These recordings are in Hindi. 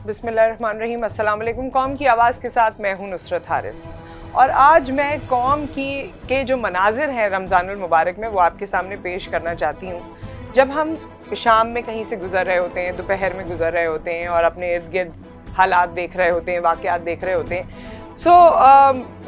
बिस्मिल्लाहिर्रहमानिर्रहीम। अस्सलाम वालेकुम। कौम की आवाज़ के साथ मैं हूँ नुसरत हारिस, और आज मैं कौम की के जो मनाजिर हैं रमज़ानुल मुबारक में वो आपके सामने पेश करना चाहती हूँ। जब हम शाम में कहीं से गुज़र रहे होते हैं, दोपहर में गुज़र रहे होते हैं और अपने इर्द गिर्द हालात देख रहे होते हैं, वाक़यात देख रहे होते हैं,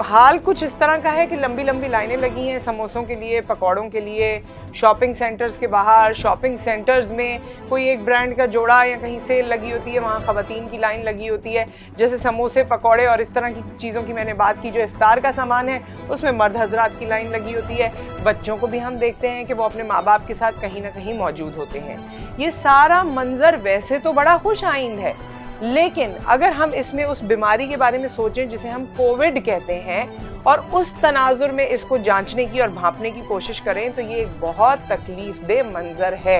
हाल कुछ इस तरह का है कि लंबी लंबी लाइनें लगी हैं समोसों के लिए, पकौड़ों के लिए, शॉपिंग सेंटर्स के बाहर, शॉपिंग सेंटर्स में कोई एक ब्रांड का जोड़ा या कहीं सेल लगी होती है, वहाँ ख़वातीन की लाइन लगी होती है। जैसे समोसे, पकौड़े और इस तरह की चीज़ों की मैंने बात की, जो इफ्तार का सामान है उसमें मर्द हजरात की लाइन लगी होती है। बच्चों को भी हम देखते हैं कि वो अपने माँ बाप के साथ कहीं ना कहीं मौजूद होते हैं। ये सारा मंजर वैसे तो बड़ा खुश आइंद है, लेकिन अगर हम इसमें उस बीमारी के बारे में सोचें जिसे हम कोविड कहते हैं और उस तनाजुर में इसको जांचने की और भांपने की कोशिश करें, तो ये एक बहुत तकलीफ दे मंजर है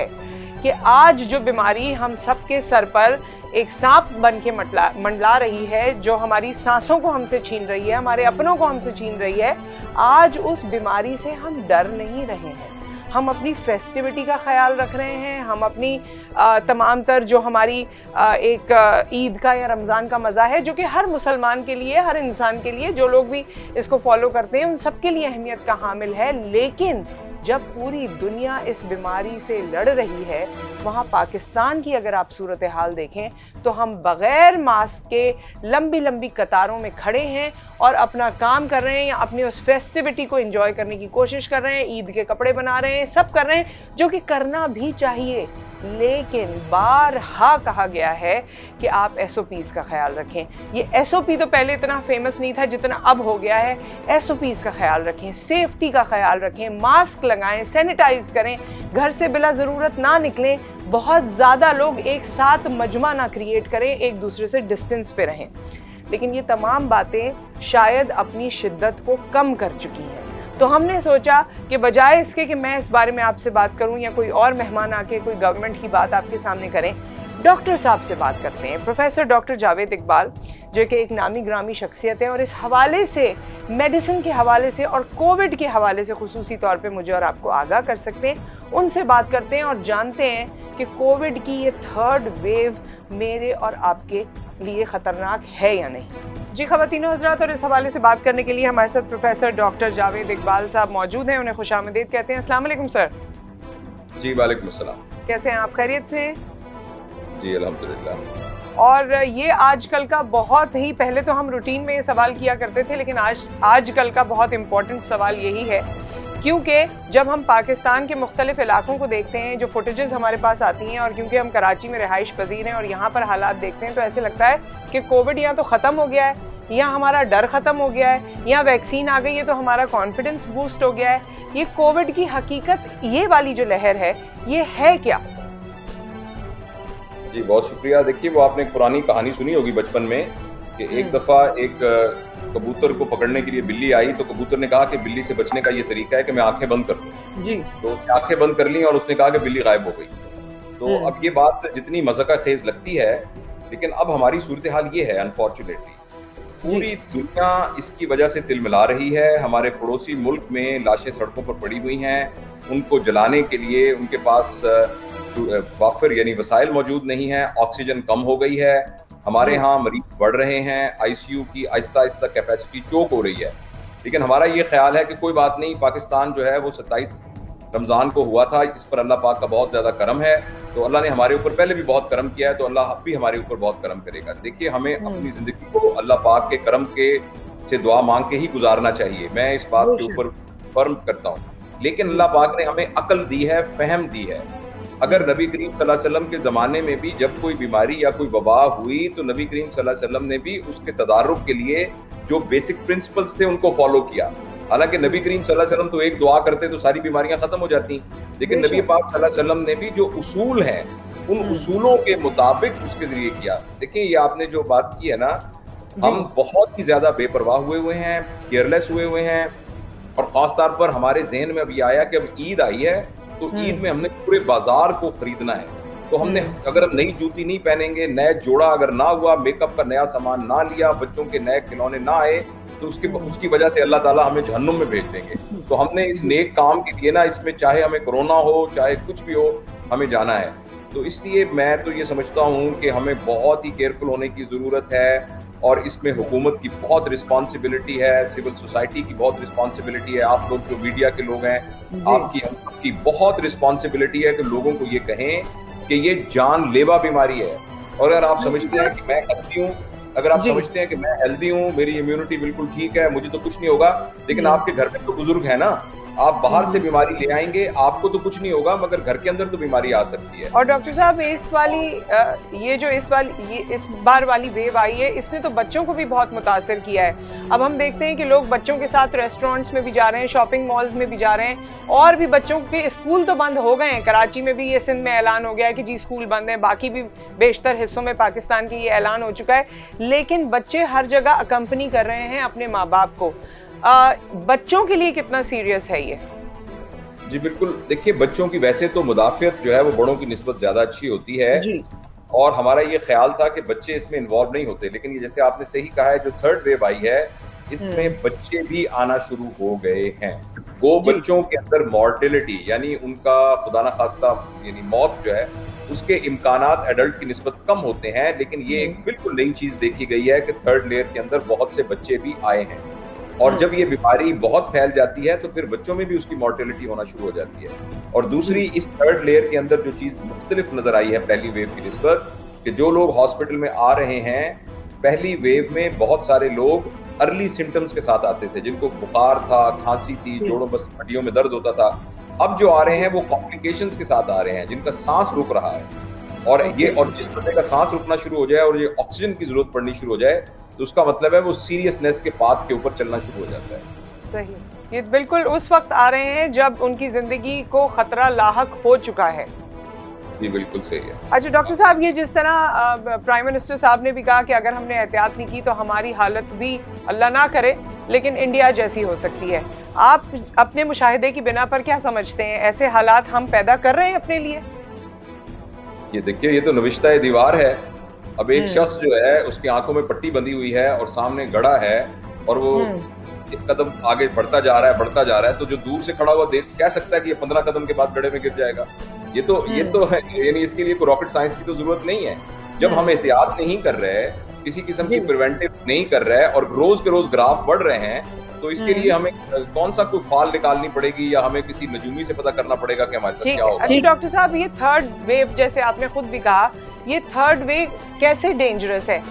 कि आज जो बीमारी हम सबके सर पर एक सांप बन के मंडला रही है, जो हमारी सांसों को हमसे छीन रही है, हमारे अपनों को हमसे छीन रही है, आज उस बीमारी से हम डर नहीं रहे हैं। हम अपनी फेस्टिविटी का ख्याल रख रहे हैं, हम अपनी तमाम तर जो हमारी एक ईद का या रमज़ान का मज़ा है, जो कि हर मुसलमान के लिए, हर इंसान के लिए, जो लोग भी इसको फॉलो करते हैं उन सब के लिए अहमियत का हामिल है। लेकिन जब पूरी दुनिया इस बीमारी से लड़ रही है, वहाँ पाकिस्तान की अगर आप सूरत हाल देखें तो हम बग़ैर मास्क के लंबी लंबी कतारों में खड़े हैं और अपना काम कर रहे हैं या अपनी उस फेस्टिविटी को एंजॉय करने की कोशिश कर रहे हैं, ईद के कपड़े बना रहे हैं, सब कर रहे हैं, जो कि करना भी चाहिए। लेकिन बारहा कहा गया है कि आप SOPs का ख्याल रखें। ये SOP तो पहले इतना फेमस नहीं था जितना अब हो गया है। SOPs का ख्याल रखें, सेफ्टी का ख्याल रखें, मास्क लगाएं, सैनिटाइज करें, घर से बिला ज़रूरत ना निकलें, बहुत ज़्यादा लोग एक साथ मजमा ना क्रिएट करें, एक दूसरे से डिस्टेंस पे रहें। लेकिन ये तमाम बातें शायद अपनी शिद्दत को कम कर चुकी हैं। तो हमने सोचा कि बजाय इसके कि मैं इस बारे में आपसे बात करूं या कोई और मेहमान आके कोई गवर्नमेंट की बात आपके सामने करें, डॉक्टर साहब से बात करते हैं। प्रोफेसर डॉक्टर जावेद इकबाल, जो कि एक नामी ग्रामी शख्सियत है और इस हवाले से, मेडिसिन के हवाले से और कोविड के हवाले से खुसूसी तौर पे मुझे और आपको आगाह कर सकते हैं। उनसे बात करते हैं और जानते हैं कि कोविड की ये थर्ड वेव मेरे और आपके लिए ख़तरनाक है या नहीं। जी ख़वातीनो हज़रात, और इस हवाले से बात करने के लिए हमारे साथ प्रोफेसर डॉक्टर जावेद इकबाल साहब मौजूद हैं। उन्हें खुशामदीद कहते हैं। अस्सलाम वालेकुम सर। जी वालेकुम अस्सलाम। कैसे हैं आप? खैरियत से? जी अल्हम्दुलिल्लाह। और ये आजकल का बहुत ही, पहले तो हम रूटीन में ये सवाल किया करते थे, लेकिन आजकल का बहुत इम्पोर्टेंट सवाल यही है, क्योंकि जब हम पाकिस्तान के मुख्तलिफ इलाकों को देखते हैं, जो फुटेजेस हमारे पास आती हैं, और क्योंकि हम कराची में रिहाइश पजीर हैं और यहाँ पर हालात देखते हैं, तो ऐसे लगता है कि कोविड या तो ख़त्म हो गया है, या हमारा डर ख़त्म हो गया है, या वैक्सीन आ गई है तो हमारा कॉन्फिडेंस बूस्ट हो गया है। ये कोविड की हकीकत, ये वाली जो लहर है, ये है क्या? जी बहुत शुक्रिया। देखिए, वो आपने एक पुरानी कहानी सुनी होगी बचपन में कि एक दफ़ा एक कबूतर को पकड़ने के लिए बिल्ली आई, तो कबूतर ने कहा कि बिल्ली से बचने का ये तरीका है कि मैं आंखें बंद कर दूं। जी। तो उसने आंखें बंद कर ली और उसने कहा कि बिल्ली गायब हो गई। तो अब ये बात जितनी मज़ाक़ खेज लगती है, लेकिन अब हमारी सूरत हाल ये है, अनफॉर्चुनेटली पूरी दुनिया इसकी वजह से तिलमिला रही है। हमारे पड़ोसी मुल्क में लाशें सड़कों पर पड़ी हुई हैं, उनको जलाने के लिए उनके पास वाफिर यानी वसाइल मौजूद नहीं है, ऑक्सीजन कम हो गई है, हमारे यहाँ मरीज बढ़ रहे हैं, ICU की आहिस्ता आहिस्ता कैपेसिटी चोक हो रही है। लेकिन हमारा ये ख्याल है कि कोई बात नहीं, पाकिस्तान जो है वो 27 रमज़ान को हुआ था, इस पर अल्लाह पाक का बहुत ज़्यादा करम है। तो अल्लाह ने हमारे ऊपर पहले भी बहुत करम किया है, तो अल्लाह अब भी हमारे ऊपर बहुत करम करेगा। देखिए, हमें अपनी ज़िंदगी को अल्लाह पाक के करम के से दुआ मांग के ही गुजारना चाहिए, मैं इस बात के ऊपर फर्म करता हूँ। लेकिन अल्लाह पाक ने हमें अक्ल दी है, फहम दी है। अगर नबी करीम सल्लल्लाहु अलैहि वसल्लम के ज़माने में भी जब कोई बीमारी या कोई वबा हुई, तो नबी करीम सल्लल्लाहु अलैहि वसल्लम ने भी उसके तदारुक के लिए जो बेसिक प्रिंसिपल्स थे उनको फॉलो किया। हालांकि नबी करीम सल्लल्लाहु अलैहि वसल्लम तो एक दुआ करते तो सारी बीमारियां खत्म हो जाती, लेकिन नबी पाक सल्लल्लाहु अलैहि वसल्लम ने भी जो उसूल हैं, उन उसूलों के मुताबिक उसके जरिए किया। देखिए, ये आपने जो बात की है ना, हम बहुत ही ज्यादा बेपरवाह हुए हैं, केयरलेस हुए हैं, और खास तौर पर हमारे जहन में अभी आया कि अब ईद आई है, तो ईद में हमने पूरे बाजार को खरीदना है। तो हमने, अगर हम नई जूती नहीं पहनेंगे, नया जोड़ा अगर ना हुआ, मेकअप का नया सामान ना लिया, बच्चों के नए खिलौने ना आए, तो उसकी वजह से अल्लाह ताला हमें जहन्नुम में भेज देंगे। तो हमने इस नेक काम के लिए ना, इसमें चाहे हमें कोरोना हो, चाहे कुछ भी हो, हमें जाना है। तो इसलिए मैं तो ये समझता हूँ कि हमें बहुत ही केयरफुल होने की ज़रूरत है, और इसमें हुकूमत की बहुत रिस्पॉन्सिबिलिटी है, सिविल सोसाइटी की बहुत रिस्पॉन्सिबिलिटी है, आप लोग जो मीडिया के लोग हैं, आपकी बहुत रिस्पॉन्सिबिलिटी है कि लोगों को ये कहें कि ये जानलेवा बीमारी है। और अगर आप समझते हैं कि मैं हेल्दी हूँ, अगर आप समझते हैं कि मैं हेल्दी हूँ, मेरी इम्यूनिटी बिल्कुल ठीक है, मुझे तो कुछ नहीं होगा, लेकिन आपके घर में तो बुजुर्ग है ना, आप बाहर से बीमारी ले आएंगे, आपको तो कुछ नहीं होगा, मगर घर के अंदर तो बीमारी आ सकती है। और डॉक्टर साहब इस बार वाली वेव आई है, इसने तो बच्चों को भी बहुत मुतासिर किया है। अब हम देखते हैं कि लोग बच्चों के साथ रेस्टोरेंट्स में भी जा रहे हैं, शॉपिंग मॉल्स में भी जा रहे हैं, और भी बच्चों के स्कूल तो बंद हो गए हैं। कराची में भी ये सिंध में ऐलान हो गया है कि जी स्कूल बंद है, बाकी भी बेशतर हिस्सों में पाकिस्तान की ये ऐलान हो चुका है, लेकिन बच्चे हर जगह अकम्पनी कर रहे हैं अपने माँ बाप को। बच्चों के लिए कितना सीरियस है ये? जी बिल्कुल, देखिए बच्चों की वैसे तो मुदाफ़ियत जो है वो बड़ों की निस्बत ज़्यादा अच्छी होती है जी। और हमारा ये ख्याल था कि बच्चे इसमें इन्वॉल्व नहीं होते, लेकिन ये जैसे आपने सही कहा है, जो थर्ड वेव आई है इसमें बच्चे भी आना शुरू हो गए हैं। वो बच्चों के अंदर मॉर्टेलिटी यानी उनका खुदा ना खास्ता यानी मौत जो है उसके इम्कानात एडल्ट की निस्बत कम होते हैं, लेकिन ये एक बिल्कुल नई चीज़ देखी गई है कि थर्ड लेयर के अंदर बहुत से बच्चे भी आए हैं, और जब ये बीमारी बहुत फैल जाती है तो फिर बच्चों में भी उसकी मॉर्टेलिटी होना शुरू हो जाती है। और दूसरी, इस थर्ड लेयर के अंदर जो चीज़ मुख्तलिफ नजर आई है पहली वेव की निस्बत, कि जो लोग हॉस्पिटल में आ रहे हैं, पहली वेव में बहुत सारे लोग अर्ली सिम्टम्स के साथ आते थे, जिनको बुखार था, खांसी थी, जोड़ों बस हड्डियों में दर्द होता था। अब जो आ रहे हैं वो कॉम्प्लिकेशंस के साथ आ रहे हैं, जिनका सांस रुक रहा है, और जिस बंदे का सांस रुकना शुरू हो जाए और ये ऑक्सीजन की जरूरत पड़नी शुरू हो जाए, तो उसका मतलब है वो सीरियसनेस के पाथ के ऊपर चलना शुरू हो जाता है। सही, ये बिल्कुल उस वक्त आ रहे हैं जब उनकी जिंदगी को खतरा लाहक हो चुका है। जी बिल्कुल सही है। अच्छा डॉक्टर साहब, ये जिस तरह प्राइम मिनिस्टर साहब ने भी कहा कि अगर हमने एहतियात नहीं की तो हमारी हालत भी, अल्लाह ना करे, लेकिन इंडिया जैसी हो सकती है, आप अपने मुशाहिदे की बिना पर क्या समझते हैं? ऐसे हालात हम पैदा कर रहे हैं अपने लिए? ये देखिए, ये तो नविश्ता दीवार है। अब एक शख्स जो है उसकी आंखों में पट्टी बंधी हुई है और सामने गड़ा है, और वो एक कदम आगे बढ़ता जा रहा है, तो जो दूर से खड़ा हुआ देख कह सकता है कि ये 15 कदम के बाद गड्ढे में गिर जाएगा। ये तो है, यानी इसके लिए कोई रॉकेट साइंस की तो जरूरत नहीं है। जब हम एहतियात नहीं कर रहे, किसी किस्म की प्रिवेंटिव नहीं कर रहे, और रोज के रोज ग्राफ बढ़ रहे हैं, तो इसके लिए हमें कौन सा कोई फाल निकालनी पड़ेगी, या हमें किसी नजूमी से पता करना पड़ेगा कि हमारे साथ क्या होगा। अच्छा डॉक्टर साहब, ये थर्ड वेव जैसे आपने खुद भी कहा, ये थर्ड वेव कैसे डेंजरस है?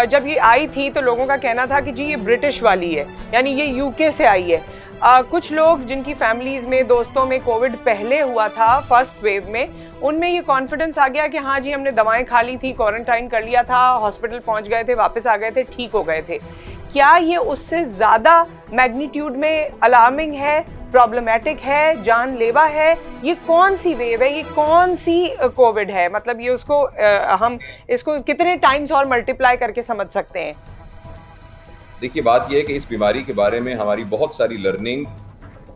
जब ये आई थी तो लोगों का कहना था कि जी ये ब्रिटिश वाली है, यानी ये यूके से आई है। कुछ लोग जिनकी फैमिलीज में, दोस्तों में कोविड पहले हुआ था फर्स्ट वेव में, उनमें ये कॉन्फिडेंस आ गया कि हाँ जी हमने दवाएं खा ली थी, क्वारंटाइन कर लिया था, हॉस्पिटल पहुंच गए थे, वापस आ गए थे, ठीक हो गए थे। क्या ये उससे ज्यादा मैग्नीट्यूड में अलार्मिंग है, प्रॉब्लमेटिक है, जानलेवा है? ये कौन सी वेव है, ये कौन सी कोविड है? मतलब ये उसको हम इसको कितने टाइम्स और मल्टीप्लाई करके समझ सकते हैं? देखिए, बात यह है कि इस बीमारी के बारे में हमारी बहुत सारी लर्निंग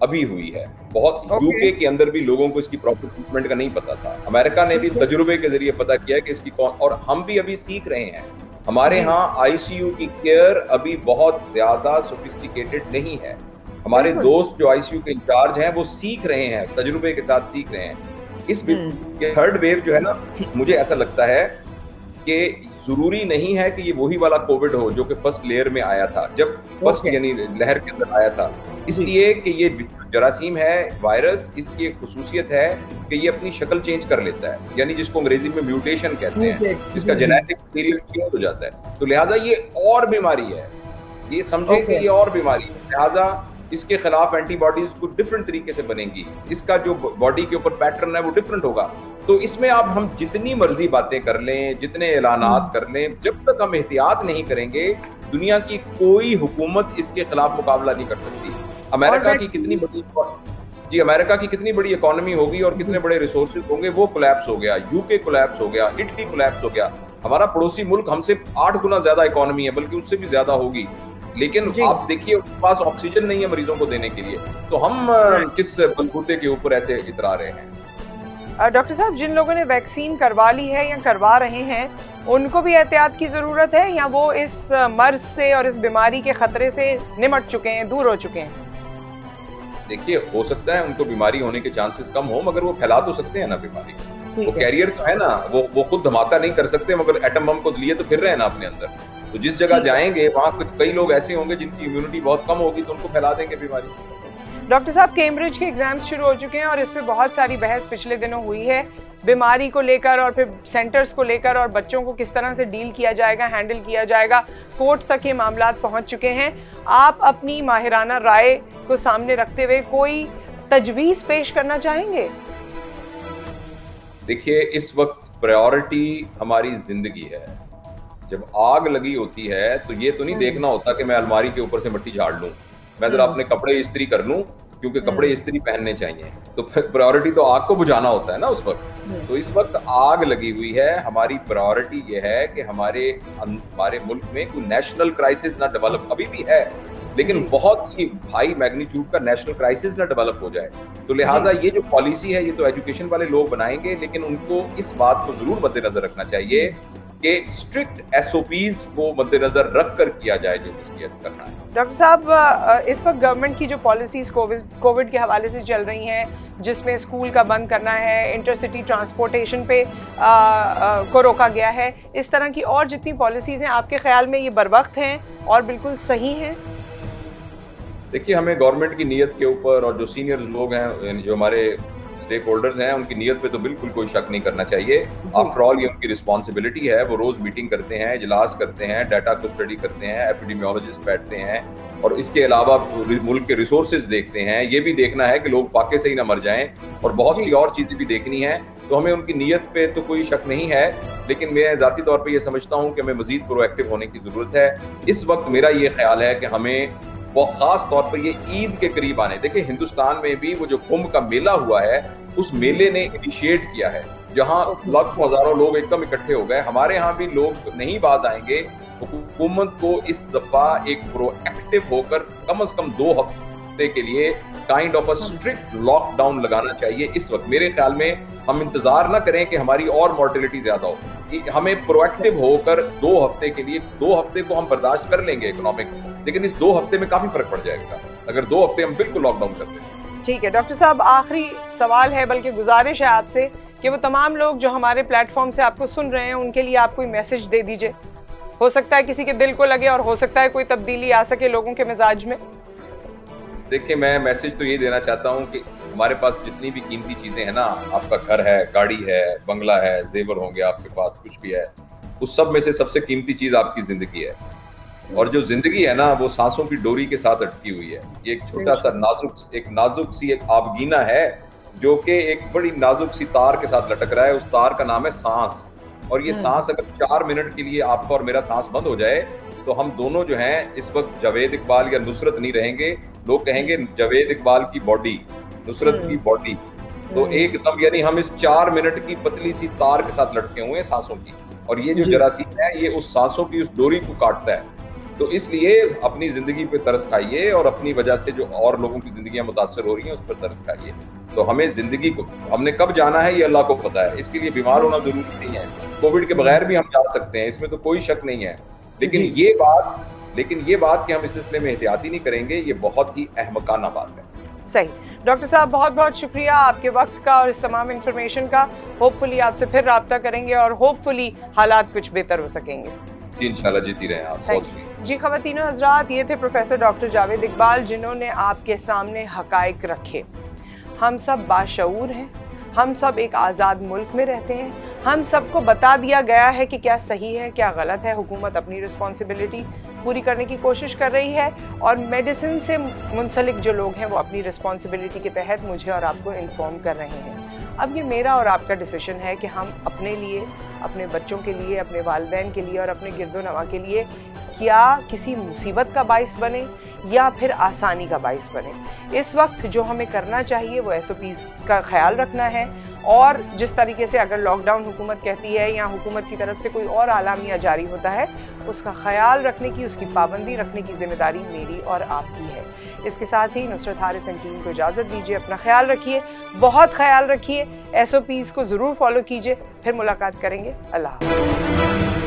अभी हुई है। यूके के अंदर भी लोगों को इसकी प्रॉपर ट्रीटमेंट का नहीं पता था। अमेरिका ने भी तजुर्बे के जरिए पता किया कि इसकी कौन, और हम भी अभी सीख रहे हैं। हमारे यहाँ आईसीयू की केयर अभी बहुत ज्यादा सोफिस्टिकेटेड नहीं है। हमारे दोस्त जो आईसीयू के इंचार्ज हैं वो सीख रहे हैं, तजुर्बे के साथ सीख रहे हैं। इस थर्ड वेव जो है ना, मुझे ऐसा लगता है कि जरूरी नहीं है कि ये वही वाला कोविड हो जो कि फर्स्ट लेयर में आया था, जब फर्स्ट यानी लहर के अंदर आया था। इसलिए कि ये जरासीम है, वायरस, इसकी एक खुसूसियत है कि ये अपनी शक्ल चेंज कर लेता है, यानी जिसको अंग्रेजी में म्यूटेशन कहते हैं, इसका जेनेटिक मटीरियल चेंज हो जाता है। तो लिहाजा ये और बीमारी है, ये समझे कि ये और बीमारी है, लिहाजा इसके खिलाफ एंटीबॉडीज को डिफरेंट तरीके से बनेंगी, इसका जो बॉडी के ऊपर पैटर्न है वो डिफरेंट होगा। तो इसमें आप हम जितनी मर्जी बातें कर लें, जितने ऐलानात कर लें, जब तक हम एहतियात नहीं करेंगे, दुनिया की कोई हुकूमत इसके खिलाफ मुकाबला नहीं कर सकती। अमेरिका की कितनी बड़ी इकोनॉमी होगी और कितने बड़े रिसोर्सेज होंगे, वो कोलैप्स हो गया। यूके कोलैप्स हो गया, इटली कोलैप्स हो गया। हमारा पड़ोसी मुल्क हमसे 8 गुना ज्यादा इकोनॉमी है, बल्कि उससे भी ज्यादा होगी, लेकिन आप देखिए उनके पास ऑक्सीजन नहीं है मरीजों को देने के लिए। तो हम किस बलबूते के ऊपर ऐसे इतरा रहे हैं? डॉक्टर साहब, जिन लोगों ने वैक्सीन करवा ली है या करवा रहे हैं, उनको भी एहतियात की जरूरत है, या वो इस मर्ज से और इस बीमारी के खतरे से निमट चुके हैं, दूर हो चुके हैं? देखिए, हो सकता है उनको बीमारी होने के चांसेस कम हो, मगर वो फैला तो सकते हैं ना बीमारी। वो कैरियर तो है ना, वो खुद धमाका नहीं कर सकते, मगर एटम बम को लिए तो फिर रहे हैं ना अपने अंदर। तो जिस जगह जाएंगे वहां कुछ कई लोग ऐसे होंगे जिनकी इम्यूनिटी बहुत कम होगी, तो उनको फैला देंगे बीमारी। डॉक्टर साहब, कैम्ब्रिज के एग्जाम्स शुरू हो चुके हैं और इस पे बहुत सारी बहस पिछले दिनों हुई है, बीमारी को लेकर और फिर सेंटर्स को लेकर, और बच्चों को किस तरह से डील किया जाएगा, हैंडल किया जाएगा। कोर्ट तक ये मामला पहुंच चुके हैं। आप अपनी माहिराना राय को सामने रखते हुए कोई तजवीज पेश करना चाहेंगे? देखिए, इस वक्त प्रायोरिटी हमारी जिंदगी है। जब आग लगी होती है तो ये तो नहीं देखना होता कि मैं अलमारी के ऊपर से मिट्टी झाड़ लूं, मैं जरा अपने कपड़े इस्त्री कर लूं, क्योंकि कपड़े इस्त्री पहनने चाहिए। तो प्रायोरिटी तो आग को बुझाना होता है ना उस वक्त। तो इस वक्त आग लगी हुई है, हमारी प्रायोरिटी ये है कि हमारे मुल्क में कोई नेशनल क्राइसिस ना डेवलप, अभी भी है, लेकिन बहुत ही हाई मैग्नीट्यूड का नेशनल क्राइसिस ना डेवलप हो जाए। तो लिहाजा ये जो पॉलिसी है, ये तो एजुकेशन वाले लोग बनाएंगे, लेकिन उनको इस बात को जरूर मद्देनजर रखना चाहिए कि स्ट्रिक्ट एसओपीज को मद्देनजर रख कर किया जाए जो कुछ करना है। डॉक्टर साहब, इस वक्त गवर्नमेंट की जो पॉलिसीज कोविड के हवाले से चल रही हैं, जिसमें स्कूल का बंद करना है, इंटरसिटी ट्रांसपोर्टेशन पे को रोका गया है, इस तरह की और जितनी पॉलिसीज हैं, आपके ख्याल में ये बरवक्त हैं और बिल्कुल सही हैं? देखिए, हमें गवर्नमेंट की नीयत के ऊपर और जो सीनियर लोग हैं, जो हमारे स्टेक होल्डर्स हैं, उनकी नीयत पे तो बिल्कुल कोई शक नहीं करना चाहिए। आफ्टर ऑल ये उनकी रिस्पॉन्सिबिलिटी है, वो रोज मीटिंग करते हैं, इजलास करते हैं, डाटा को स्टडी करते हैं, एपिडेमियोलॉजिस्ट बैठते हैं, और इसके अलावा मुल्क के रिसोर्सेज देखते हैं। ये भी देखना है कि लोग फाके से ही ना मर जाएं, और बहुत सी और चीजें भी देखनी है। तो हमें उनकी नीयत पे तो कोई शक नहीं है, लेकिन मैं ज़ाती तौर पे ये समझता हूँ कि हमें मजीद प्रोएक्टिव होने की जरूरत है। इस वक्त मेरा ये ख्याल है कि हमें वो खास तौर पर ये ईद के करीब आने, देखिए हिंदुस्तान में भी वो जो कुंभ का मेला हुआ है, उस मेले ने इनिशिएट किया है, जहां लाखों हजारों लोग एकदम इकट्ठे हो गए। हमारे यहाँ भी लोग नहीं बाज आएंगे। हुकूमत को इस दफा एक प्रोएक्टिव होकर कम से कम 2 हफ्ते के लिए kind of a strict lockdown लगाना चाहिए। इस वक्त मेरे ख्याल में हम इंतजार ना करें कि हमारी और मॉर्टेलिटी ज्यादा हो, हमें प्रोएक्टिव होकर 2 हफ्ते के लिए, 2 हफ्ते को हम बर्दाश्त कर लेंगे इकोनॉमिक, लेकिन इस 2 हफ्ते में काफी फर्क पड़ जाएगा अगर 2 हफ्ते हम बिल्कुल लॉकडाउन कर दें। ठीक है डॉक्टर साहब, आखिरी सवाल है, बल्कि गुजारिश है आपसे कि वो तमाम लोग जो हमारे प्लेटफॉर्म से आपको सुन रहे हैं, उनके लिए आप कोई मैसेज दे दीजिए। हो सकता है किसी के दिल को लगे और हो सकता है कोई तब्दीली आ सके लोगों के मिजाज में। देखिए, मैं मैसेज तो ये देना चाहता हूँ कि हमारे पास जितनी भी कीमती चीजें हैं ना, आपका घर है, गाड़ी है, बंगला है, जेवर होंगे आपके पास, कुछ भी है, उस सब में से सबसे कीमती चीज आपकी जिंदगी है। और जो जिंदगी है ना, वो सांसों की डोरी के साथ अटकी हुई है। ये एक छोटा सा नाजुक सी एक आबगीना है, जो कि एक बड़ी नाजुक सी तार के साथ लटक रहा है। उस तार का नाम है सांस। और ये सांस अगर 4 मिनट के लिए आपका और मेरा सांस बंद हो जाए, तो हम दोनों जो हैं इस वक्त जावेद इकबाल या नुसरत नहीं रहेंगे। लोग कहेंगे जावेद इकबाल की बॉडी, नुसरत की बॉडी। तो एकदम यानी हम इस 4 मिनट की पतली सी तार के साथ लटके हुए हैं सांसों की, और ये जो जरासीम है, ये उस सांसों की उस डोरी को काटता है। तो इसलिए अपनी जिंदगी पे तरस खाइए, और अपनी वजह से जो और लोगों की जिंदगियां मुतासर हो रही हैं उस पर तरस खाइए। तो हमें जिंदगी को, हमने कब जाना है ये अल्लाह को पता है। इसके लिए बीमार होना जरूरी नहीं है, कोविड के बगैर भी हम जा सकते हैं, इसमें तो कोई शक नहीं है। लेकिन ये बात कि हम इस सिलसिले में एहतियाती नहीं करेंगे, ये बहुत ही अहमकाना बात है। सही। डॉक्टर साहब, बहुत बहुत शुक्रिया आपके वक्त का और इस तमाम इन्फॉर्मेशन का। होपफुली आपसे फिर राब्ता करेंगे और होपफुली हालात कुछ बेहतर हो सकेंगे। जी इंशाल्लाह, जीती रहें आप। बहुत जी ख़वातीनो हज़रात, ये थे प्रोफेसर डॉक्टर जावेद इकबाल, जिन्होंने आपके सामने हक़ाइक़ रखे। हम सब बाशऊर हैं, हम सब एक आज़ाद मुल्क में रहते हैं, हम सबको बता दिया गया है कि क्या सही है क्या गलत है। हुकूमत अपनी रिस्पॉन्सिबिलिटी पूरी करने की कोशिश कर रही है, और मेडिसिन से मुंसलिक जो लोग हैं वो अपनी रिस्पॉन्सिबिलिटी के तहत मुझे और आपको इन्फॉर्म कर रहे हैं। अब ये मेरा और आपका डिसीजन है कि हम अपने लिए, अपने बच्चों के लिए, अपने वालिदैन के लिए और अपने गिरदोनवा के लिए क्या किसी मुसीबत का बाइस बने या फिर आसानी का बाइस बने। इस वक्त जो हमें करना चाहिए वो SOPs का ख्याल रखना है, और जिस तरीके से अगर लॉकडाउन हुकूमत कहती है या हुकूमत की तरफ से कोई और आलामिया जारी होता है, उसका ख्याल रखने की, उसकी पाबंदी रखने की जिम्मेदारी मेरी और आपकी है। इसके साथ ही नुसरत हारिस एंड टीम को इजाज़त दीजिए। अपना ख्याल रखिए, बहुत ख्याल रखिए, SOPs को ज़रूर फॉलो कीजिए। फिर मुलाकात करेंगे। अल्लाह हाफ़िज़।